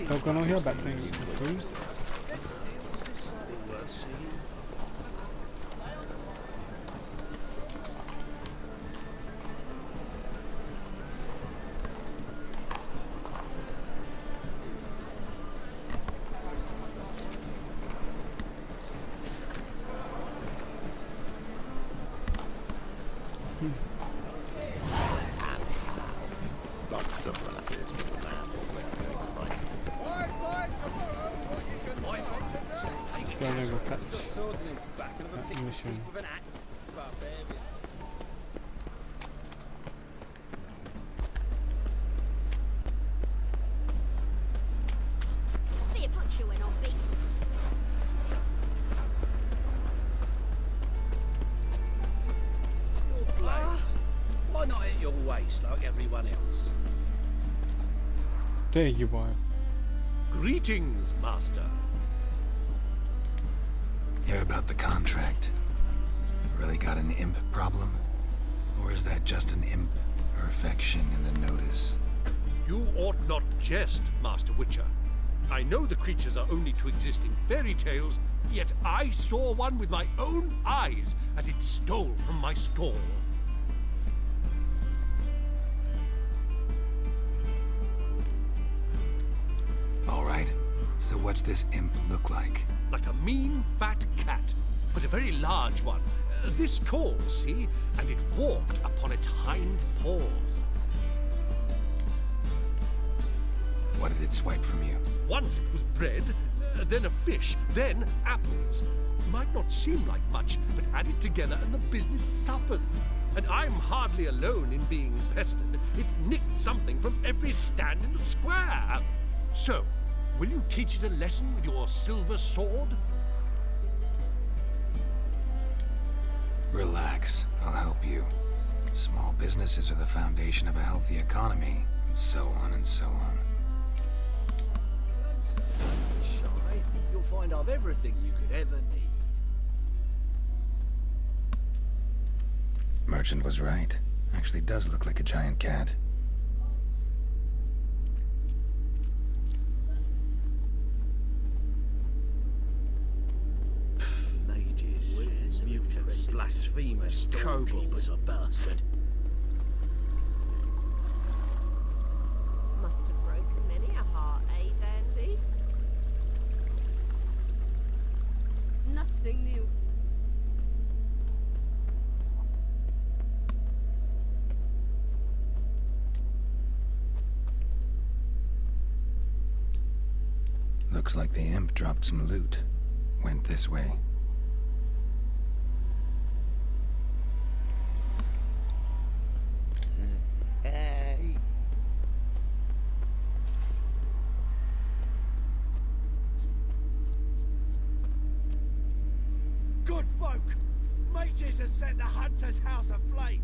Still going on here, back thing cruise. Like everyone else. There you are. Greetings, Master. Hear about the contract? Really got an imp problem? Or is that just an imp perfection in the notice? You ought not jest, Master Witcher. I know the creatures are only to exist in fairy tales, yet I saw one with my own eyes as it stole from my stall. So what's this imp look like? Like a mean, fat cat, but a very large one. This tall, see? And it walked upon its hind paws. What did it swipe from you? Once it was bread, then a fish, then apples. Might not seem like much, but add it together and the business suffers. And I'm hardly alone in being pestered. It's nicked something from every stand in the square. So, will you teach it a lesson with your silver sword? Relax, I'll help you. Small businesses are the foundation of a healthy economy, and so on and so on. Shy, you'll find I've everything you could ever need. Merchant was right. Actually does look like a giant cat. Mutants, blasphemers, kobolds. A bastard. Must have broken many a heart, eh, Dandy? Nothing new. Looks like the imp dropped some loot. Went this way. Good folk! Mages have set the hunter's house aflame.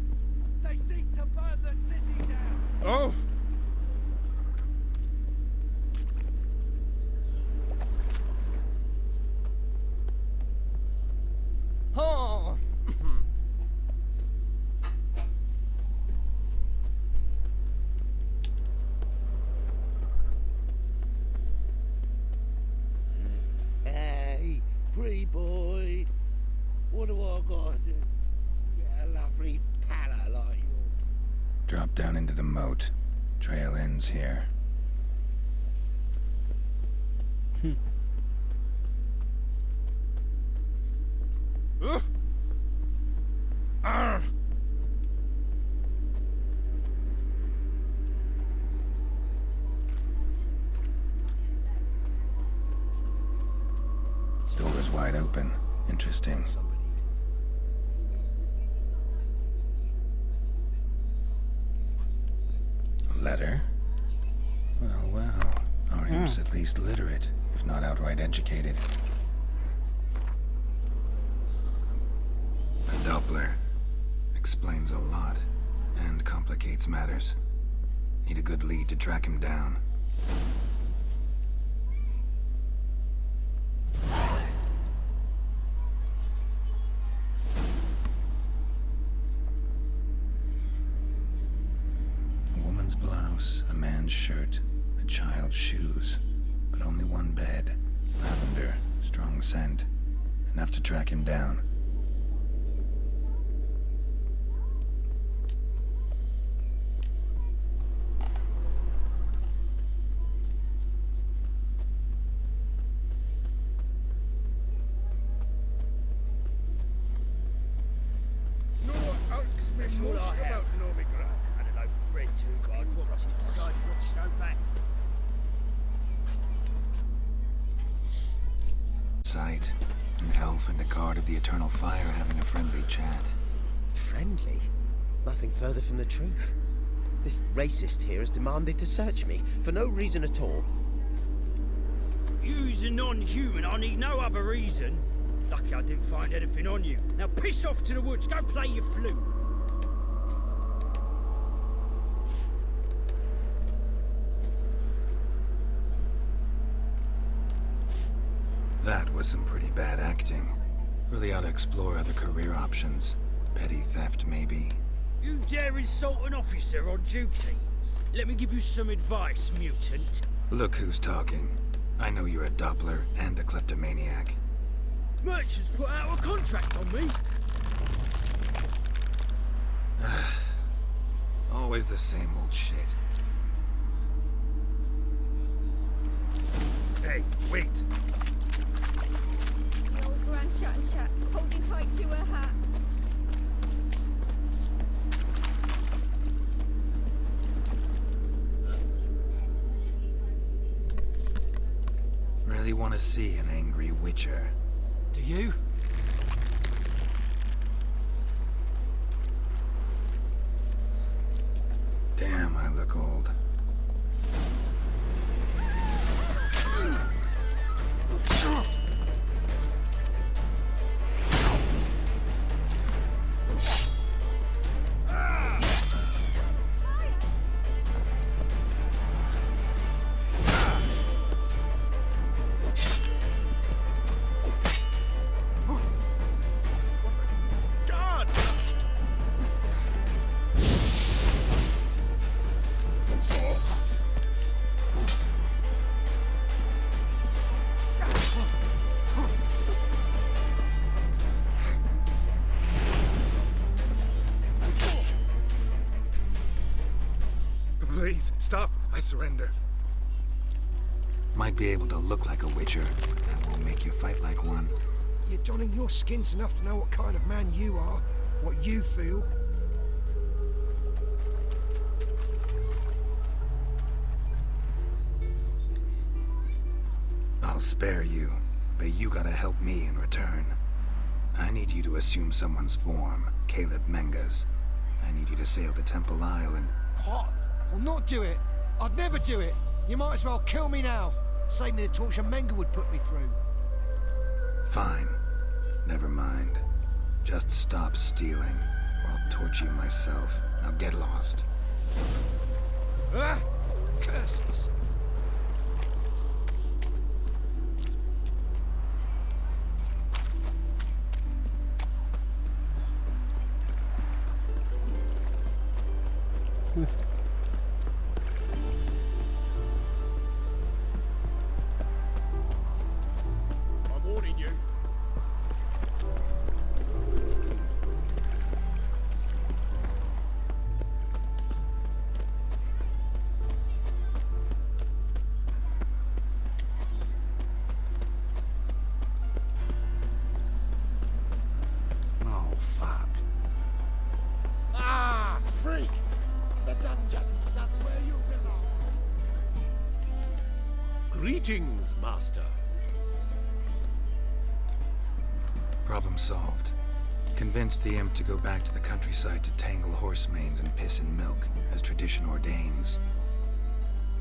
They seek to burn the city down. Oh! Oh! Hey, pretty boy. What do I gotta do? Get a lovely palla like yours. Drop down into the moat. Trail ends here. Door's wide open. Interesting. A letter? Well, well. Our imp's at least literate, if not outright educated. A Doppler. Explains a lot, and complicates matters. Need a good lead to track him down. A woman's blouse, a man's shirt, a child's shoes. scent. Enough to track him down. No what irks me most about Novigrad. And a loaf of bread too, but I promised you decided not to go back. Sight. An elf and a guard of the Eternal Fire having a friendly chat. Friendly? Nothing further from the truth. This racist here has demanded to search me, for no reason at all. You's a non-human, I need no other reason. Lucky I didn't find anything on you. Now piss off to the woods, go play your flute. That was some pretty bad acting. Really ought to explore other career options. Petty theft, maybe. You dare insult an officer on duty? Let me give you some advice, mutant. Look who's talking. I know you're a Doppler and a kleptomaniac. Merchants put out a contract on me. Always the same old shit. Hey, wait! The old grand shut and chat, holding tight to her hat. Really want to see an angry witcher. Do you? Damn, I look old. God! Please, stop. I surrender. Might be able to look like a witcher, but that won't make you fight like one. You're donning your skins enough to know what kind of man you are, what you feel. I'll spare you, but you gotta help me in return. I need you to assume someone's form, Caleb Menga's. I need you to sail to Temple Isle and... What? I'll not do it. I'd never do it. You might as well kill me now. Save me the torture Menga would put me through. Fine. Never mind. Just stop stealing, or I'll torture you myself. Now get lost. Ah! Curses. I'm warning you. Oh, fuck. Ah! Freak! The dungeon! That's where you belong! Greetings, Master. Problem solved. Convinced the imp to go back to the countryside to tangle horse manes and piss in milk, as tradition ordains.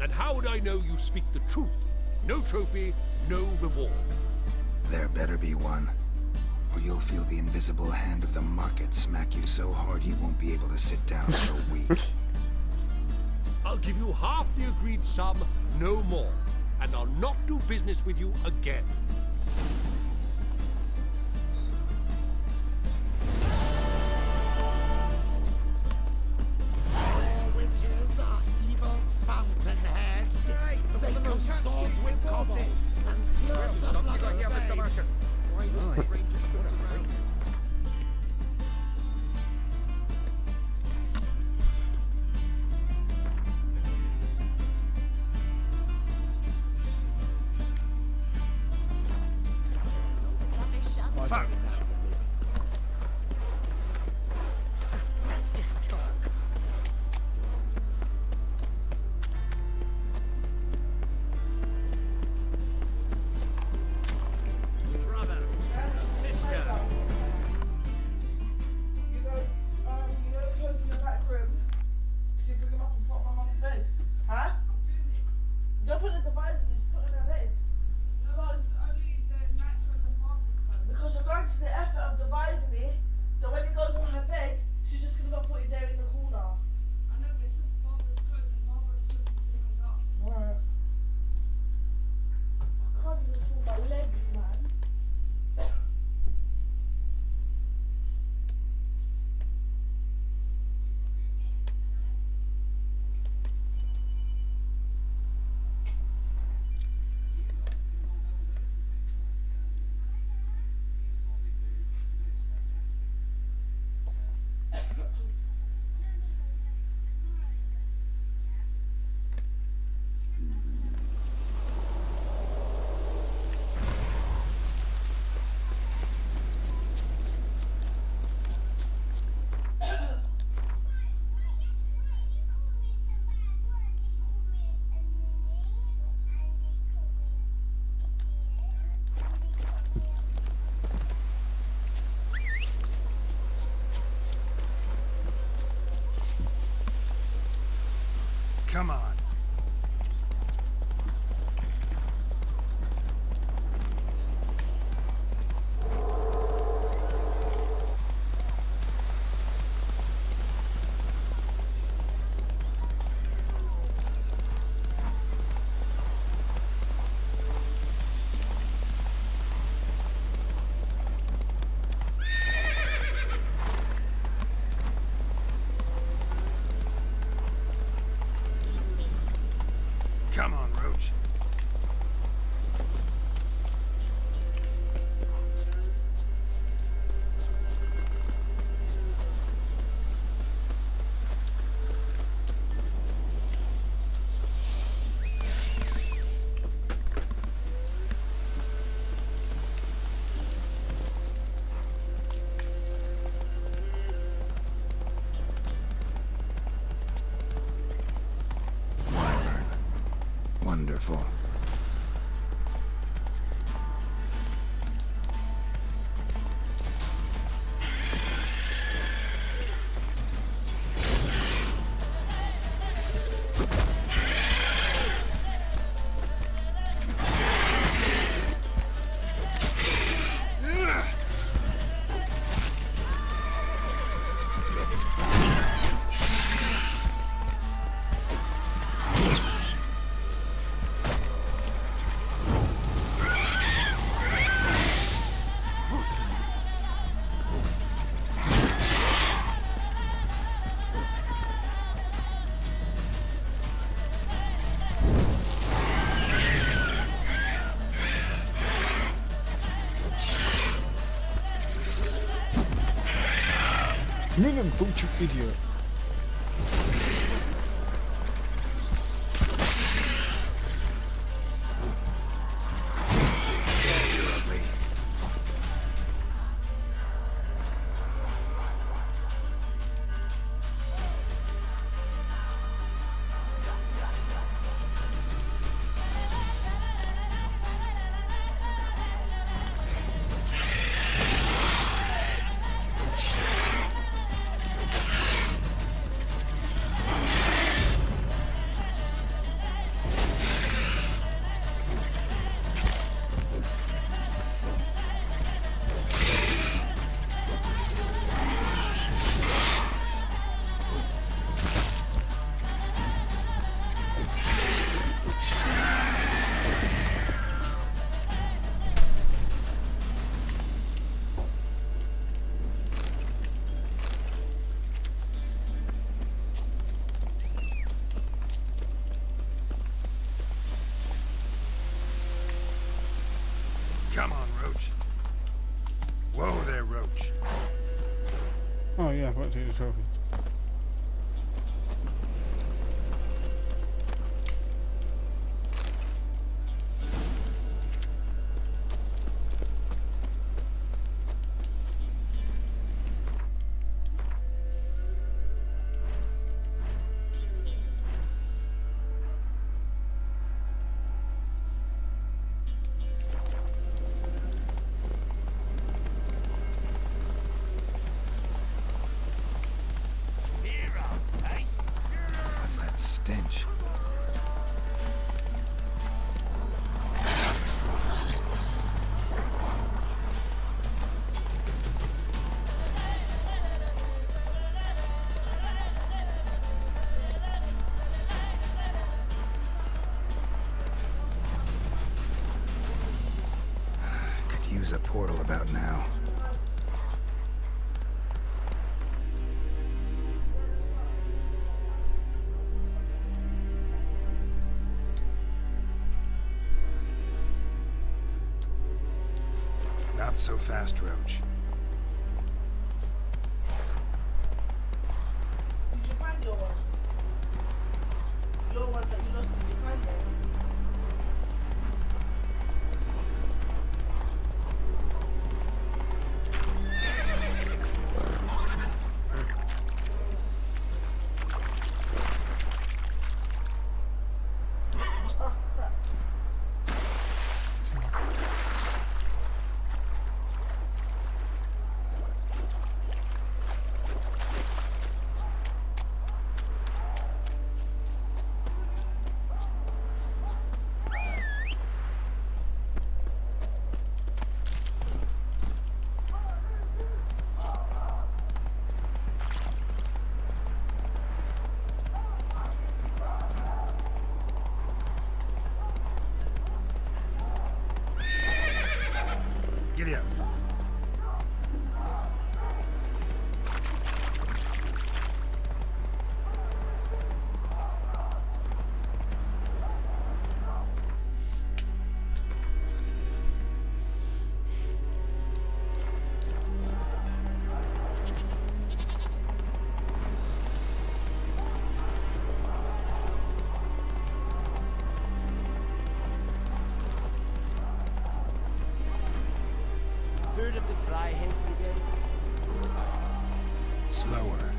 And how would I know you speak the truth? No trophy, no reward. There better be one, or you'll feel the invisible hand of the market smack you so hard you won't be able to sit down for a week. I'll give you half the agreed sum, no more. And I'll not do business with you again. All witches are evil's fountainhead. They consort with kobolds and serve the blood of babes. fuck? Let's just talk. Brother, sister. You know the clothes in the back room? Can you bring them up and put on my mum's bed? Huh? Don't put the divider, just put it in her bed. Because only the night clothes and Barbara's clothes. Because you're going to the effort of dividing it, so when it goes on her bed, she's just gonna go put it there in the corner. I know, but it's just Barbara's clothes and Barbara's clothes is still hung up. Right. I can't even feel my legs, man. Come on. Come on, Roach. Wonderful. Move him, don't you idiot. You're ugly. Come on, Roach. Whoa there, Roach. Oh yeah, I forgot to take the trophy. use a portal about now. Not so fast, Roach. Did you find your ones? Your ones that you lost, did you find them? Giddy up. Heard of the Flyhead Brigade? Slower.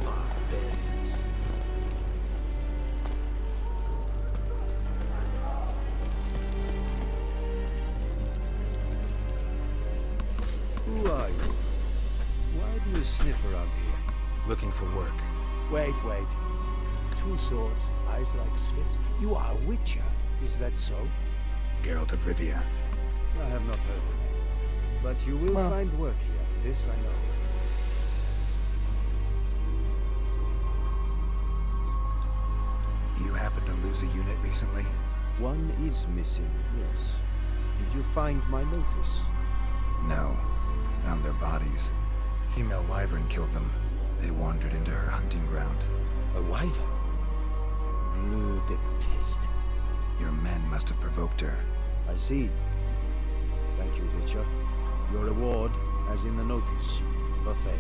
Barbarians. Who are you? Why do you sniff around here? Looking for work. Wait. 2 swords, eyes like slits. You are a witcher, is that so? Geralt of Rivia. I have not heard the name. But you will find work here, this I know. You happened to lose a unit recently? One is missing, yes. Did you find my notice? No. Found their bodies. Female wyvern killed them. They wandered into her hunting ground. A wyvern? Bleu de peste. Your men must have provoked her. I see. Thank you, Witcher. Your reward, as in the notice, verfail.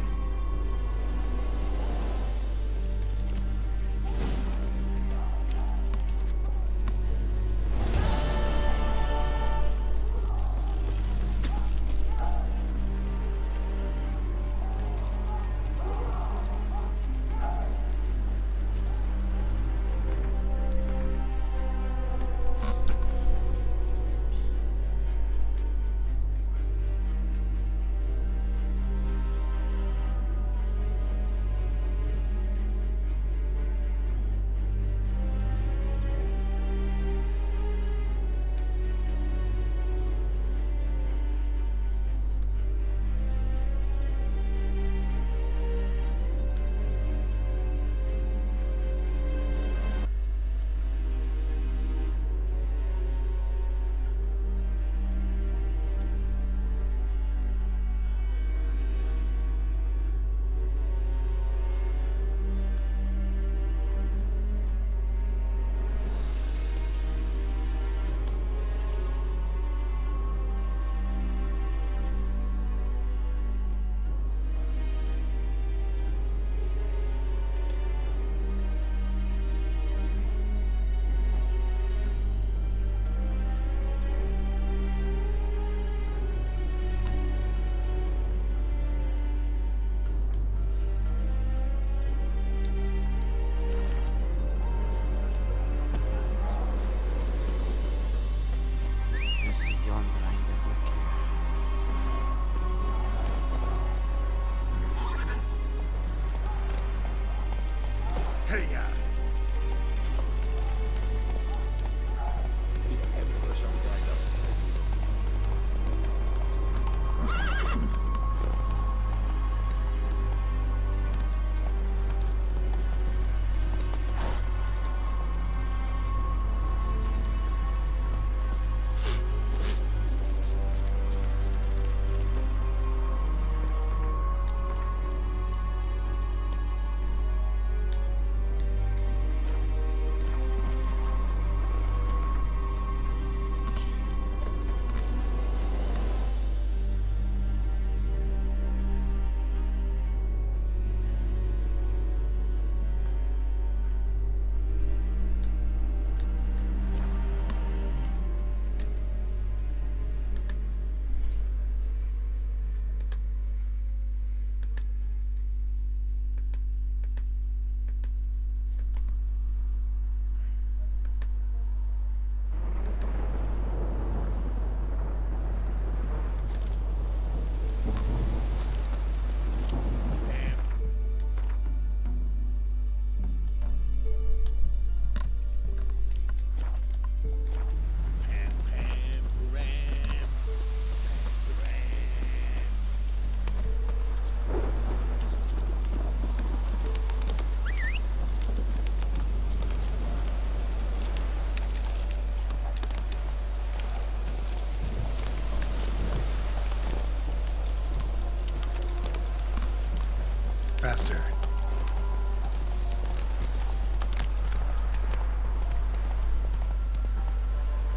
faster.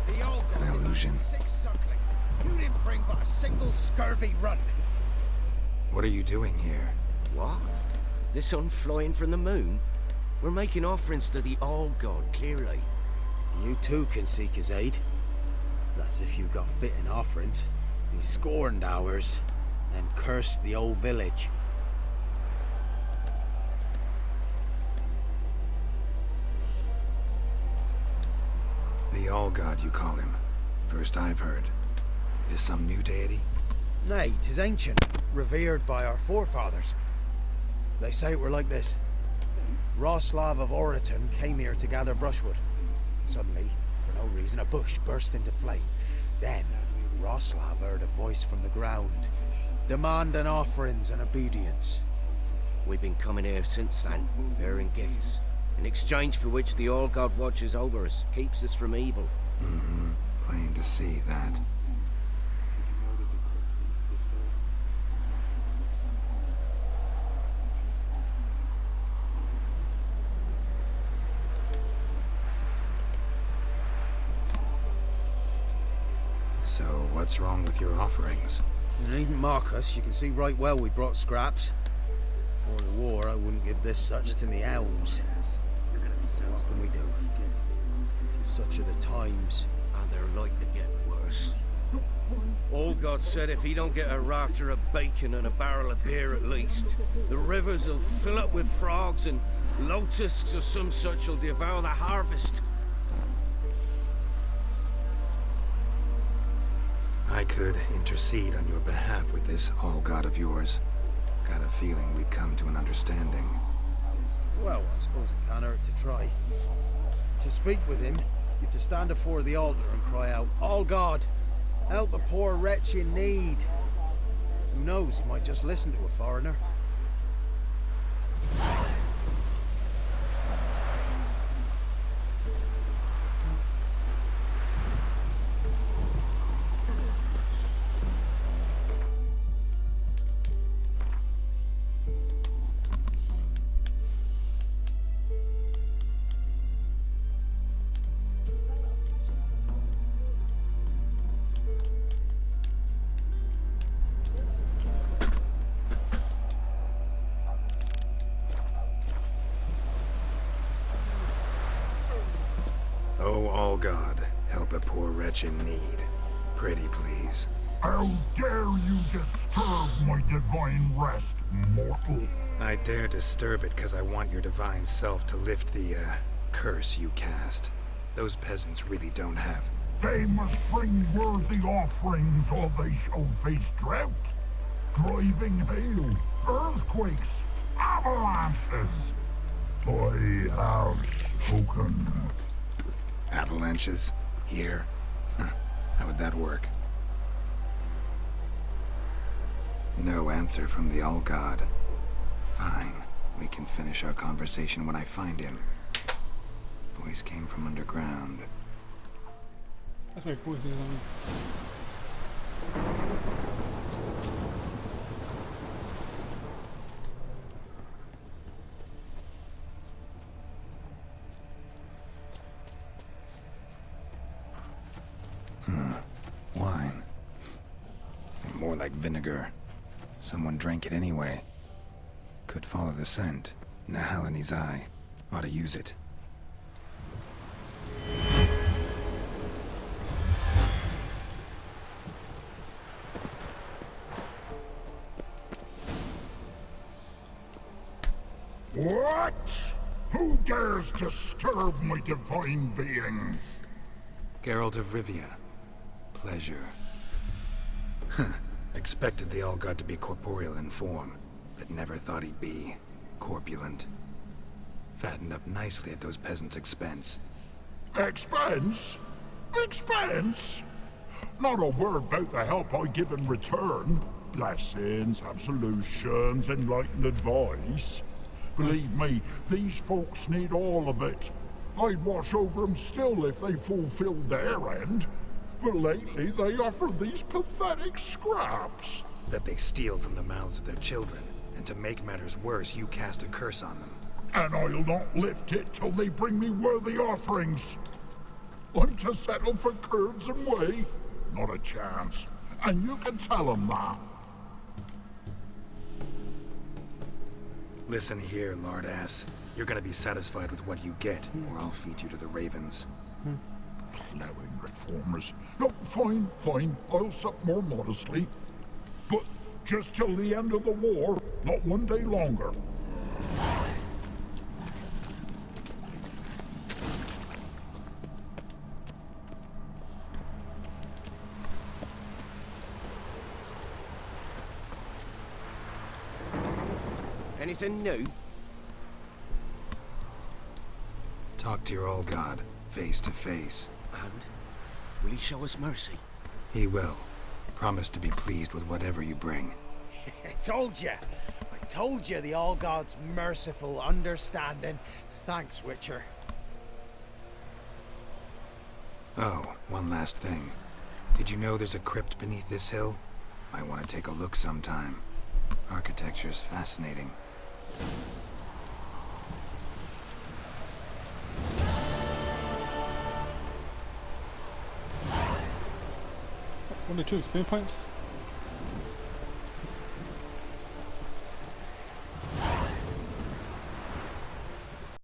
The old An illusion. 6 sucklings. You didn't bring but a single scurvy run. What are you doing here? What? The sun flying from the moon? We're making offerings to the All-God, clearly. You too can seek his aid. That's if you got fitting offerings. He scorned ours, then cursed the old village. The All-God, you call him. First I've heard. Is some new deity? Nay, 'tis ancient, revered by our forefathers. They say it were like this. Roslav of Oriton came here to gather brushwood. Suddenly, for no reason, a bush burst into flame. Then, Roslav heard a voice from the ground, demanding offerings and obedience. We've been coming here since then, bearing gifts, in exchange for which the All-God watches over us, keeps us from evil. Mm-hmm. Plain to see that. So, what's wrong with your offerings? You needn't mock us, you can see right well we brought scraps. Before the war, I wouldn't give this such to me elves. What can we do? Such are the times. And they're like to get worse. All-God said if he don't get a rafter of bacon and a barrel of beer at least, the rivers will fill up with frogs and locusts or some such will devour the harvest. I could intercede on your behalf with this All-God of yours. Got a feeling we'd come to an understanding. Well, I suppose it can't hurt to try. To speak with him, you have to stand before the altar and cry out, "All God, help a poor wretch in need." Who knows, he might just listen to a foreigner. Oh, All-God, help a poor wretch in need. Pretty please. How dare you disturb my divine rest, mortal? I dare disturb it because I want your divine self to lift the, curse you cast. Those peasants really don't have. They must bring worthy offerings or they shall face drought, driving hail, earthquakes, avalanches. I have spoken. Avalanches? Here? Huh. How would that work? No answer from the All-God. Fine. We can finish our conversation when I find him. Voice came from underground. That's my voice is on. Wine. More like vinegar. Someone drank it anyway. Could follow the scent. Nahalani's eye. Ought to use it. What? Who dares disturb my divine being? Geralt of Rivia. Pleasure. Huh. Expected the All-God to be corporeal in form, but never thought he'd be corpulent. Fattened up nicely at those peasants' expense. Expense? Expense? Not a word about the help I give in return. Blessings, absolutions, enlightened advice. Believe me, these folks need all of it. I'd watch over them still if they fulfilled their end. But lately they offer these pathetic scraps. That they steal from the mouths of their children And to make matters worse, you cast a curse on them. And I'll not lift it till they bring me worthy offerings. I'm to settle for curds and whey? Not a chance. And you can tell them that. Listen here, Lord Ass. You're gonna be satisfied with what you get, or I'll feed you to the ravens. Plowing reformers. No, fine, fine. I'll sup more modestly. But just till the end of the war, not one day longer. Anything new? Talk to your old god, face to face. And will he show us mercy? He will. Promise to be pleased with whatever you bring. I told you. I told you the All-God's merciful, understanding. Thanks, Witcher. Oh, one last thing. Did you know there's a crypt beneath this hill? I want to take a look sometime. Architecture's fascinating. Only 2 experience points.